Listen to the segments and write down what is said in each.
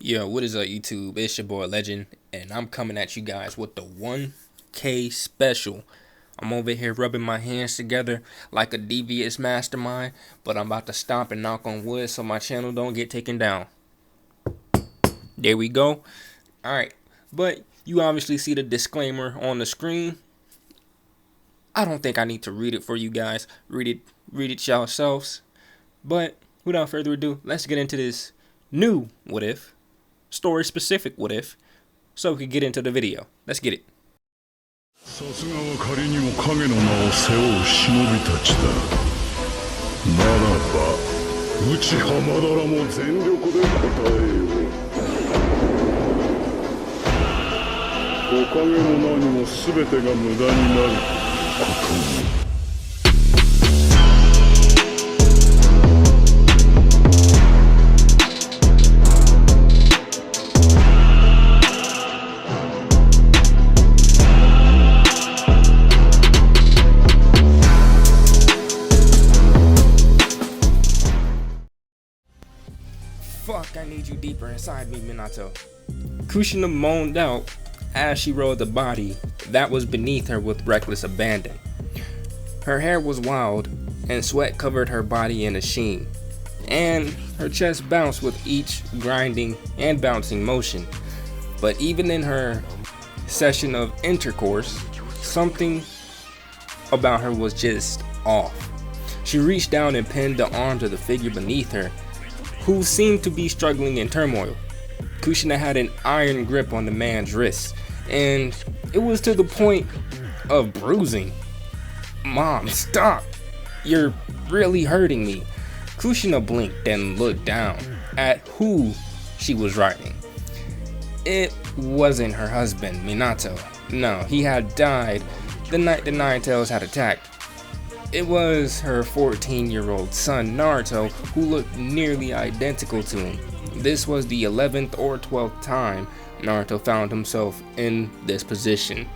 Yo, what is up, YouTube? It's your boy Legend, and I'm coming at you guys with the 1K special. I'm over here rubbing my hands together like a devious mastermind, but I'm about to stomp and knock on wood so my channel don't get taken down. There we go. Alright, but you obviously see the disclaimer on the screen. I don't think I need to read it for you guys. Read it yourselves. But without further ado, let's get into this new what if. Story specific what if, so we can get into the video. Let's get it. さすがは仮にも影の名を背負う忍びたちだ。ならば内浜田らも全力で答えよう。おかげも何も全てが無駄になることに。Fuck, I need you deeper inside me, Minato. Kushina moaned out as she rolled the body that was beneath her with reckless abandon. Her hair was wild, and sweat covered her body in a sheen, and her chest bounced with each grinding and bouncing motion. But even in her session of intercourse, something about her was just off. She reached down and pinned the arms of the figure beneath her, who seemed to be struggling in turmoil. Kushina had an iron grip on the man's wrist, and it was to the point of bruising. Mom, stop! You're really hurting me. Kushina blinked and looked down at who she was riding. It wasn't her husband, Minato. No, he had died the night the Nine Tails had attacked. It was her 14-year-old son, Naruto, who looked nearly identical to him. This was the 11th or 12th time Naruto found himself in this position.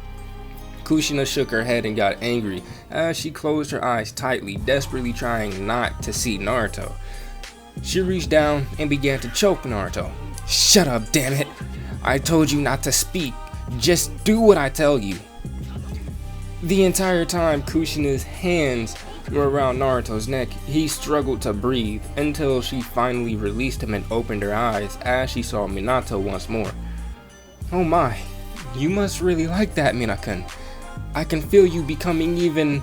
Kushina shook her head and got angry as she closed her eyes tightly, desperately trying not to see Naruto. She reached down and began to choke Naruto. Shut up, damn it! I told you not to speak. Just do what I tell you. The entire time Kushina's hands were around Naruto's neck, he struggled to breathe until she finally released him and opened her eyes as she saw Minato once more. Oh my, you must really like that, Minakan. I can feel you becoming even...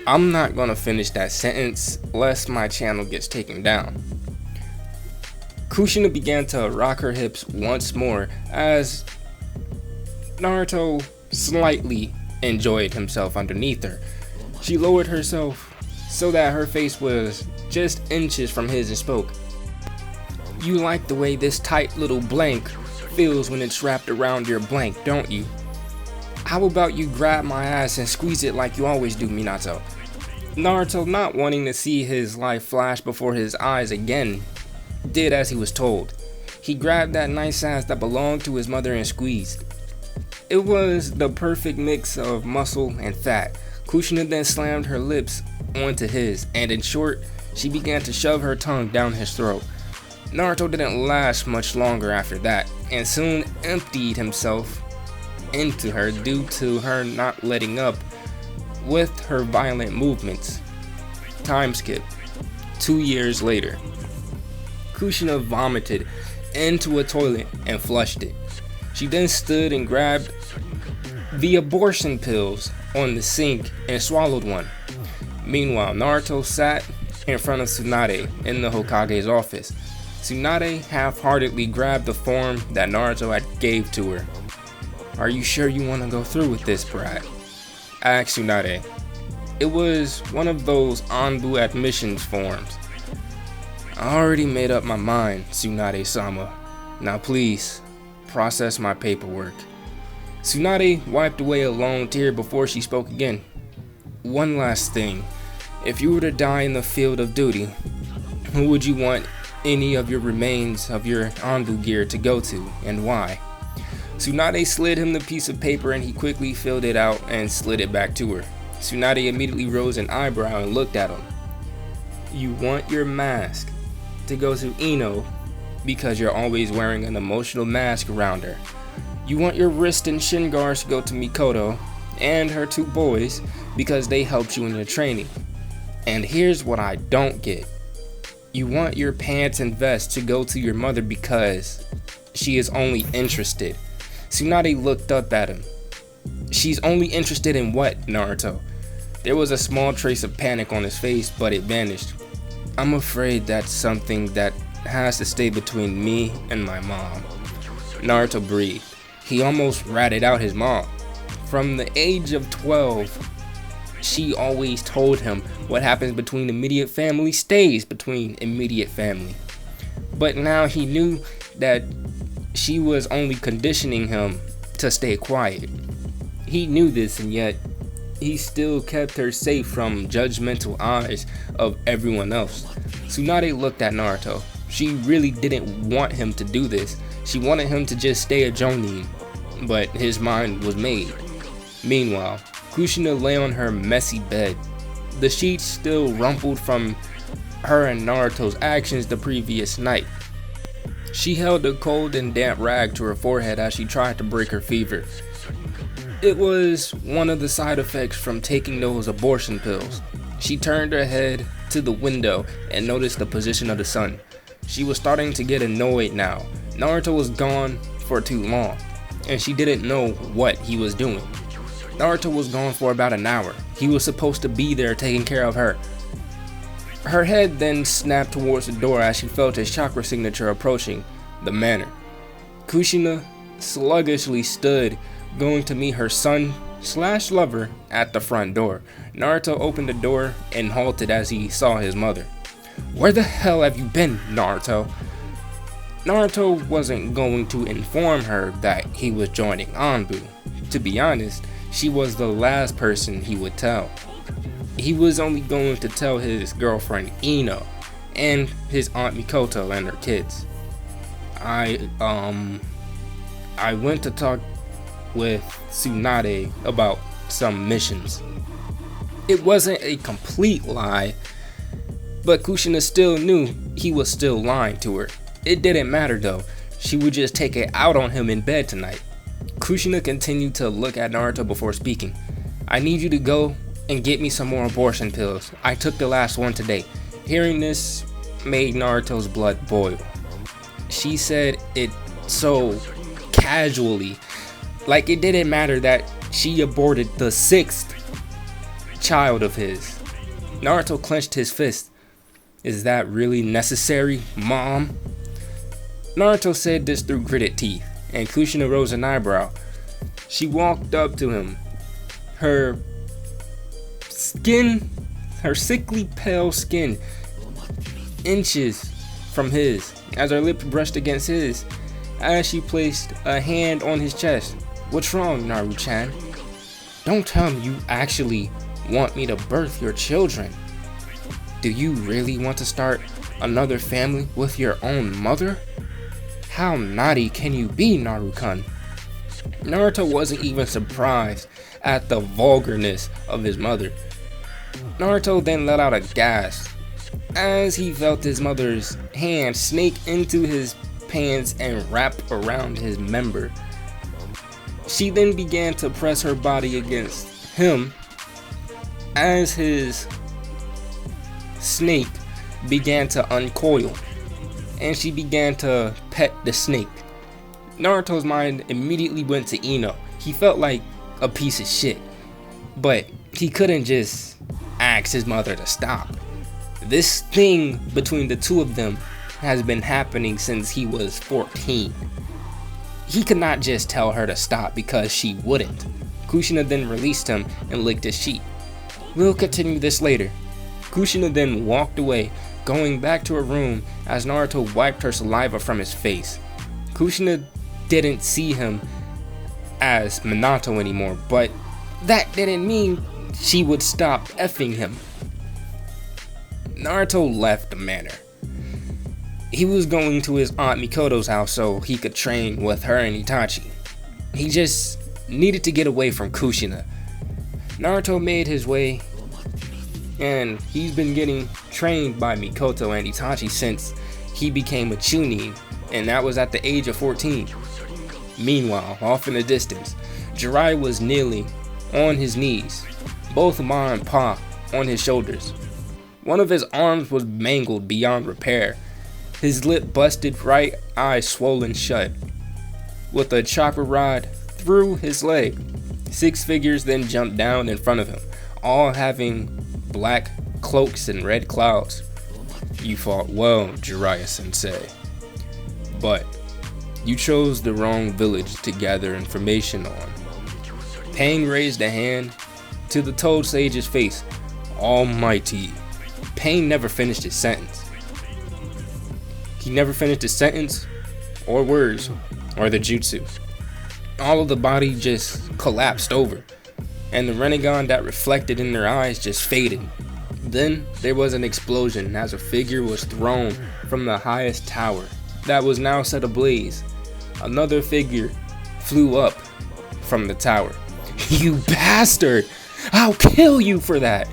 I'm not gonna finish that sentence lest my channel gets taken down. Kushina began to rock her hips once more as Naruto slightly enjoyed himself underneath her. She lowered herself so that her face was just inches from his and spoke. You like the way this tight little blank feels when it's wrapped around your blank, don't you? How about you grab my ass and squeeze it like you always do, Minato? Naruto, not wanting to see his life flash before his eyes again, did as he was told. He grabbed that nice ass that belonged to his mother and squeezed. It was the perfect mix of muscle and fat. Kushina then slammed her lips onto his, and in short, she began to shove her tongue down his throat. Naruto didn't last much longer after that, and soon emptied himself into her due to her not letting up with her violent movements. Time skip. 2 years later. Kushina vomited into a toilet and flushed it. She then stood and grabbed the abortion pills on the sink and swallowed one. Meanwhile, Naruto sat in front of Tsunade in the Hokage's office. Tsunade half-heartedly grabbed the form that Naruto had gave to her. Are you sure you want to go through with this, brat? Asked Tsunade. It was one of those Anbu admissions forms. I already made up my mind, Tsunade-sama. Now please, process my paperwork. Tsunade wiped away a lone tear before she spoke again. One last thing. If you were to die in the field of duty, who would you want any of your remains of your Anbu gear to go to, and why? Tsunade slid him the piece of paper and he quickly filled it out and slid it back to her. Tsunade immediately rose an eyebrow and looked at him. You want your mask to go to Ino because you're always wearing an emotional mask around her. You want your wrist and shin guards to go to Mikoto and her 2 boys because they helped you in your training. And here's what I don't get. You want your pants and vest to go to your mother because she is only interested. Tsunade looked up at him. She's only interested in what, Naruto? There was a small trace of panic on his face, but it vanished. I'm afraid that's something that has to stay between me and my mom. Naruto breathed. He almost ratted out his mom. From the age of 12, she always told him what happens between immediate family stays between immediate family. But now he knew that she was only conditioning him to stay quiet. He knew this, and yet he still kept her safe from judgmental eyes of everyone else. Tsunade looked at Naruto. She really didn't want him to do this. She wanted him to just stay a Jonin, but his mind was made. Meanwhile, Kushina lay on her messy bed. The sheets still rumpled from her and Naruto's actions the previous night. She held a cold and damp rag to her forehead as she tried to break her fever. It was one of the side effects from taking those abortion pills. She turned her head to the window and noticed the position of the sun. She was starting to get annoyed now. Naruto was gone for too long, and she didn't know what he was doing. Naruto was gone for about an hour. He was supposed to be there taking care of her. Her head then snapped towards the door as she felt his chakra signature approaching the manor. Kushina sluggishly stood, going to meet her son/lover at the front door. Naruto opened the door and halted as he saw his mother. "Where the hell have you been, Naruto?" Naruto wasn't going to inform her that he was joining Anbu. To be honest, she was the last person he would tell. He was only going to tell his girlfriend Ino and his aunt Mikoto and her kids. I went to talk with Tsunade about some missions. It wasn't a complete lie, but Kushina still knew he was still lying to her. It didn't matter though, she would just take it out on him in bed tonight. Kushina continued to look at Naruto before speaking. "I need you to go and get me some more abortion pills. I took the last one today." Hearing this made Naruto's blood boil. She said it so casually, like it didn't matter that she aborted the 6th child of his. Naruto clenched his fist. "Is that really necessary, Mom?" Naruto said this through gritted teeth, and Kushina rose an eyebrow. She walked up to him. Her sickly pale skin, inches from his, as her lips brushed against his, as she placed a hand on his chest. "What's wrong, Naru-chan? Don't tell me you actually want me to birth your children. Do you really want to start another family with your own mother? How naughty can you be, Naru-kun?" Naruto wasn't even surprised at the vulgarness of his mother. Naruto then let out a gasp as he felt his mother's hand snake into his pants and wrap around his member. She then began to press her body against him as his snake began to uncoil, and she began to pet the snake. Naruto's mind immediately went to Ino. He felt like a piece of shit, but he couldn't just ask his mother to stop. This thing between the two of them has been happening since he was 14. He could not just tell her to stop because she wouldn't. Kushina then released him and licked his sheet. "We'll continue this later." Kushina then walked away, going back to her room as Naruto wiped her saliva from his face. Kushina didn't see him as Minato anymore, but that didn't mean she would stop effing him. Naruto left the manor. He was going to his aunt Mikoto's house so he could train with her and Itachi. He just needed to get away from Kushina. Naruto made his way, and he's been getting trained by Mikoto and Itachi since he became a Chunin. and that was at the age of 14. Meanwhile, off in the distance, Jiraiya was kneeling on his knees, both Ma and Pa on his shoulders. One of his arms was mangled beyond repair, his lip busted, right eye swollen shut. With a chopper rod through his leg, 6 figures then jumped down in front of him, all having black cloaks and red clouds. You fought well, Jiraiya Sensei, but you chose the wrong village to gather information on. Pain raised a hand to the Toad Sage's face. Almighty. Pain never finished his sentence. He never finished his sentence, or words, or the jutsu. All of the body just collapsed over, and the Rinnegan that reflected in their eyes just faded. Then there was an explosion as a figure was thrown from the highest tower that was now set ablaze. Another figure flew up from the tower. You bastard! I'll kill you for that!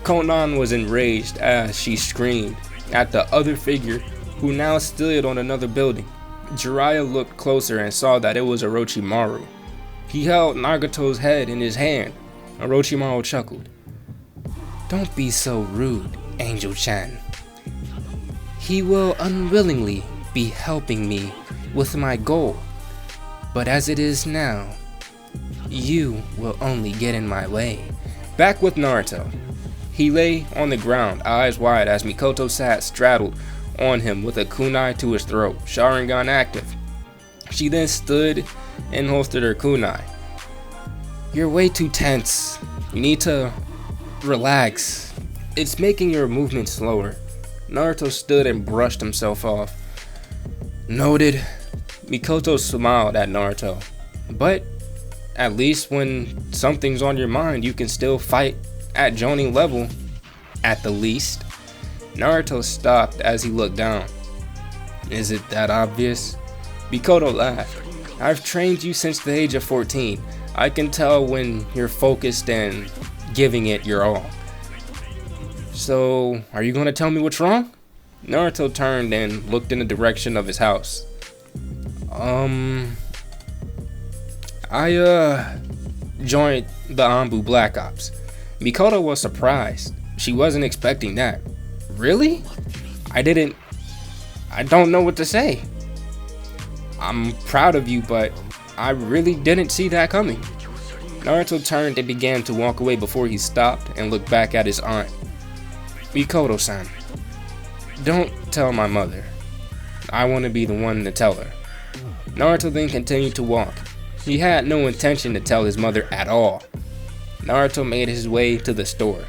Konan was enraged as she screamed at the other figure who now stood on another building. Jiraiya looked closer and saw that it was Orochimaru. He held Nagato's head in his hand. Orochimaru chuckled. Don't be so rude, Angel-chan. He will unwillingly be helping me with my goal, but as it is now, you will only get in my way. Back with Naruto. He lay on the ground, eyes wide, as Mikoto sat straddled on him with a kunai to his throat, Sharingan active. She then stood and holstered her kunai. You're way too tense. You need to relax. It's making your movement slower. Naruto stood and brushed himself off. Noted. Mikoto smiled at Naruto. But at least when something's on your mind, you can still fight at Jonin level, at the least. Naruto stopped as he looked down. Is it that obvious? Mikoto laughed. I've trained you since the age of 14. I can tell when you're focused and giving it your all. So, are you gonna tell me what's wrong? Naruto turned and looked in the direction of his house. I joined the Anbu Black Ops. Mikoto was surprised. She wasn't expecting that. Really? I don't know what to say. I'm proud of you, but I really didn't see that coming. Naruto turned and began to walk away before he stopped and looked back at his aunt. Mikoto-san, don't tell my mother. I want to be the one to tell her. Naruto then continued to walk. He had no intention to tell his mother at all. Naruto made his way to the store.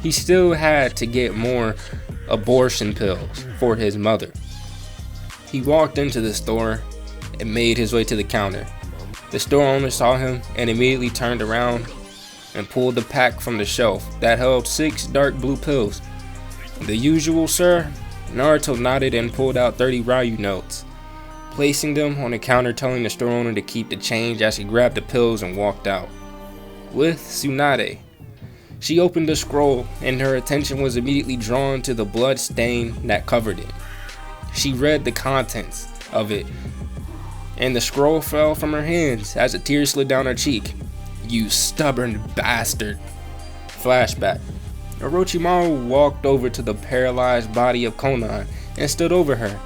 He still had to get more abortion pills for his mother. He walked into the store and made his way to the counter. The store owner saw him and immediately turned around and pulled the pack from the shelf that held 6 dark blue pills. The usual, sir? Naruto nodded and pulled out 30 Ryu notes, placing them on the counter, telling the store owner to keep the change as he grabbed the pills and walked out. With Tsunade, she opened the scroll and her attention was immediately drawn to the blood stain that covered it. She read the contents of it and the scroll fell from her hands as a tear slid down her cheek. You stubborn bastard. Flashback. Orochimaru walked over to the paralyzed body of Konan and stood over her.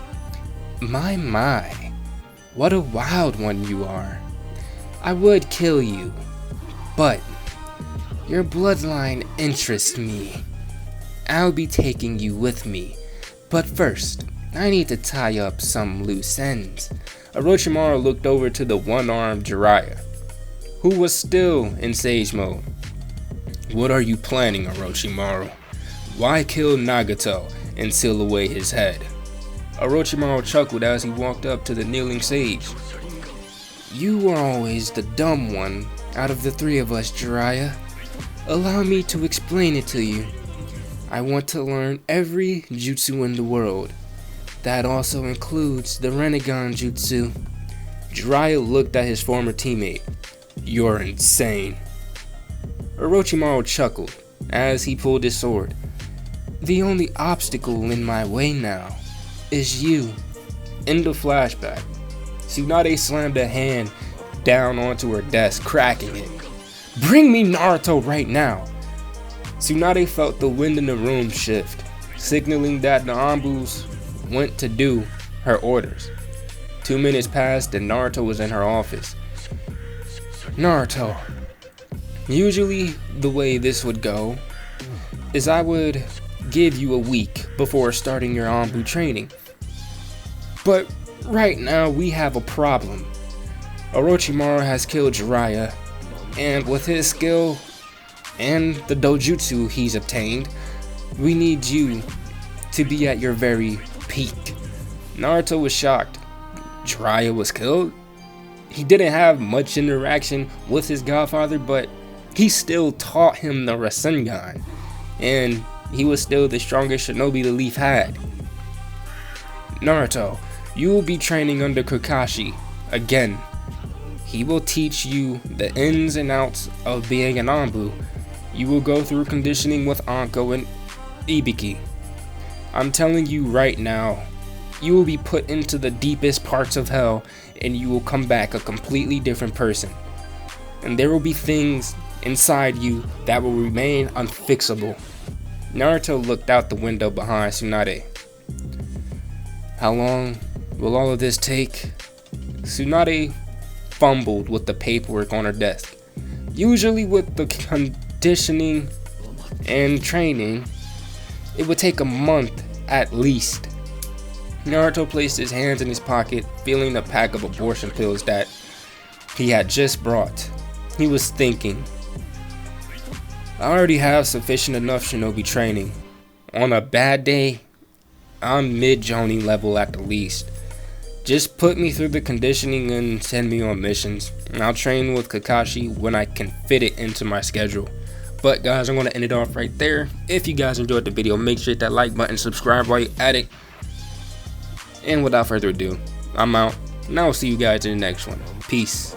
My, what a wild one you are. I would kill you, but your bloodline interests me. I'll be taking you with me, but first, I need to tie up some loose ends. Orochimaru looked over to the one-armed Jiraiya, who was still in sage mode. What are you planning, Orochimaru? Why kill Nagato and seal away his head? Orochimaru chuckled as he walked up to the kneeling sage. You were always the dumb one out of the 3 of us, Jiraiya. Allow me to explain it to you. I want to learn every jutsu in the world. That also includes the Rinnegan jutsu. Jiraiya looked at his former teammate. You're insane. Orochimaru chuckled as he pulled his sword. The only obstacle in my way now is you. In the flashback, Tsunade slammed a hand down onto her desk, cracking it. "Bring me Naruto right now!" Tsunade felt the wind in the room shift, signaling that the Anbus went to do her orders. 2 minutes passed and Naruto was in her office. "Naruto, usually the way this would go is I would give you a week before starting your Anbu training. But right now we have a problem. Orochimaru has killed Jiraiya, and with his skill and the dojutsu he's obtained, we need you to be at your very peak." Naruto was shocked. Jiraiya was killed? He didn't have much interaction with his godfather, but he still taught him the Rasengan, and he was still the strongest shinobi the Leaf had. "Naruto, you will be training under Kakashi again. He will teach you the ins and outs of being an Anbu. You will go through conditioning with Anko and Ibiki. I'm telling you right now, you will be put into the deepest parts of hell and you will come back a completely different person. And there will be things inside you that will remain unfixable." Naruto looked out the window behind Tsunade. "How long will all of this take?" Tsunade fumbled with the paperwork on her desk. "Usually with the conditioning and training, it would take a month at least." Naruto placed his hands in his pocket, feeling the pack of abortion pills that he had just brought. He was thinking, "I already have sufficient enough shinobi training. On a bad day, I'm mid-Jonin level at the least. Just put me through the conditioning and send me on missions, and I'll train with Kakashi when I can fit it into my schedule." But guys, I'm going to end it off right there. If you guys enjoyed the video, make sure to hit that like button, subscribe while you're at it. And without further ado, I'm out, and I'll see you guys in the next one. Peace.